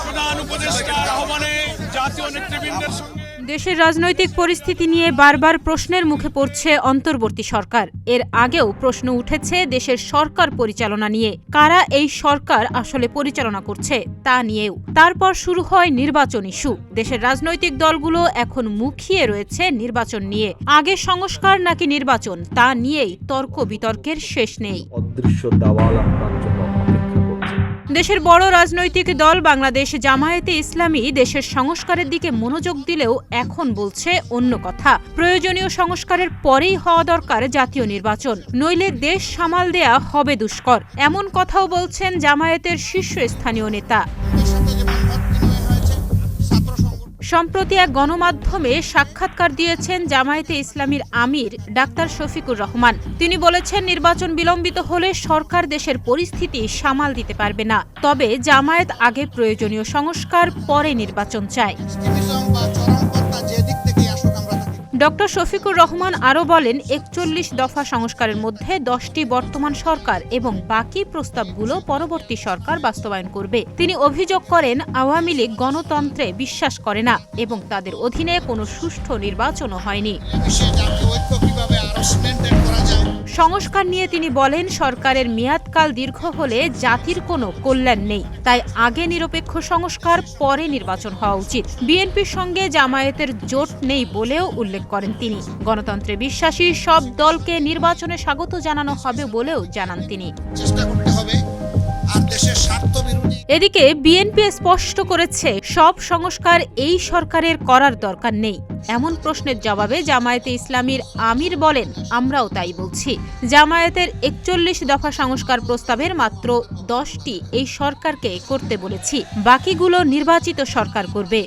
প্রধান উপদেষ্টার আহ্বানে জাতীয় নেতৃবৃন্দের সঙ্গে দেশের রাজনৈতিক পরিস্থিতি নিয়ে বারবার প্রশ্নের মুখে পড়ছে অন্তর্বর্তী সরকার। এর আগেও প্রশ্ন উঠেছে দেশের সরকার পরিচালনা নিয়ে, কারা এই সরকার আসলে পরিচালনা করছে তা নিয়েও। তারপর শুরু হয় নির্বাচন ইস্যু। দেশের রাজনৈতিক দলগুলো এখন মুখিয়ে রয়েছে নির্বাচন নিয়ে। আগে সংস্কার নাকি নির্বাচন, তা নিয়েই তর্ক বিতর্কের শেষ নেই। অদৃশ্য দেওয়াল আপনার জন্য অপেক্ষা করছে। দেশের বড় রাজনৈতিক দল বাংলাদেশ জামায়াতে ইসলামী দেশের সংস্কারের দিকে মনোযোগ দিলেও এখন বলছে অন্য কথা। প্রয়োজনীয় সংস্কারের পরেই হওয়া দরকার জাতীয় নির্বাচন, নইলে দেশ সামাল দেয়া হবে দুষ্কর। এমন কথাও বলছেন জামায়াতের শীর্ষস্থানীয় নেতা। সম্প্রতি এক গণমাধ্যমে সাক্ষাৎকার দিয়েছেন জামায়াতে ইসলামীর আমির ডাক্তার শফিকুর রহমান। তিনি বলেছেন, নির্বাচন বিলম্বিত হলে সরকার দেশের পরিস্থিতি সামাল দিতে পারবে না। তবে জামায়াত আগে প্রয়োজনীয় সংস্কার, পরে নির্বাচন চায়। ডক্টর শফিকুর রহমান আরও বলেন, ৪১ দফা সংস্কারের মধ্যে ১০টি বর্তমান সরকার এবং বাকি প্রস্তাবগুলো পরবর্তী সরকার বাস্তবায়ন করবে। তিনি অভিযোগ করেন, আওয়ামী লীগ গণতন্ত্রে বিশ্বাস করে না এবং তাদের অধীনে কোনো সুষ্ঠু নির্বাচনও হয়নি। সংস্কার নিয়ে তিনি বলেন, সরকারের মেয়াদকাল দীর্ঘ হলে জাতির কোনো কল্যাণ নেই, তাই আগে নিরপেক্ষ সংস্কার, পরে নির্বাচন হওয়া উচিত। বিএনপির সঙ্গে জামায়াতের জোট নেই বলেও উল্লেখ করেন তিনি। গণতন্ত্রে বিশ্বাসী সব দলকে নির্বাচনে স্বাগত জানানো হবে বলেও জানান তিনি। এদিকে বিএনপি স্পষ্ট করেছে, সব সংস্কার এই সরকারের করার দরকার নেই। এমন প্রশ্নের জবাবে জামায়াতে ইসলামীর আমির বলেন, আমরাও তাই বলছি। জামায়াতের ৪১ দফা সংস্কার প্রস্তাবের মাত্র ১০টি এই সরকারকে করতে বলেছি, বাকিগুলো নির্বাচিত সরকার করবে।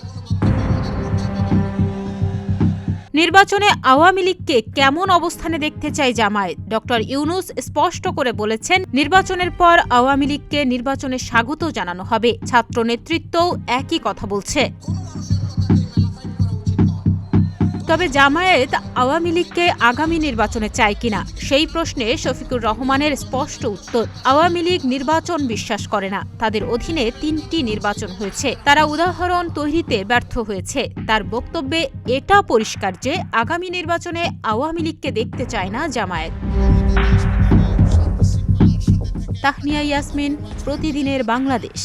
নির্বাচনে আওয়ামী লীগকে কেমন অবস্থানে দেখতে চায় জামায়াত? ডক্টর ইউনূস স্পষ্ট করে বলেছেন, নির্বাচনের পর আওয়ামী লীগকে নির্বাচনে স্বাগত জানানো হবে। ছাত্র নেতৃত্বও একই কথা বলছে। তবে জামায়াত আওয়ামী লীগকে আগামী নির্বাচনে চায় কিনা সেই প্রশ্নে শফিকুর রহমানের স্পষ্ট উত্তর, আওয়ামী লীগ নির্বাচন বিশ্বাস করে না। তাদের অধীনে ৩টি নির্বাচন হয়েছে, তারা উদাহরণ তৈরিতে ব্যর্থ হয়েছে। তার বক্তব্যে এটা পরিষ্কার যে আগামী নির্বাচনে আওয়ামী লীগকে দেখতে চায় না জামায়াত। তাহনিয়া ইয়াসমিন, প্রতিদিনের বাংলাদেশ।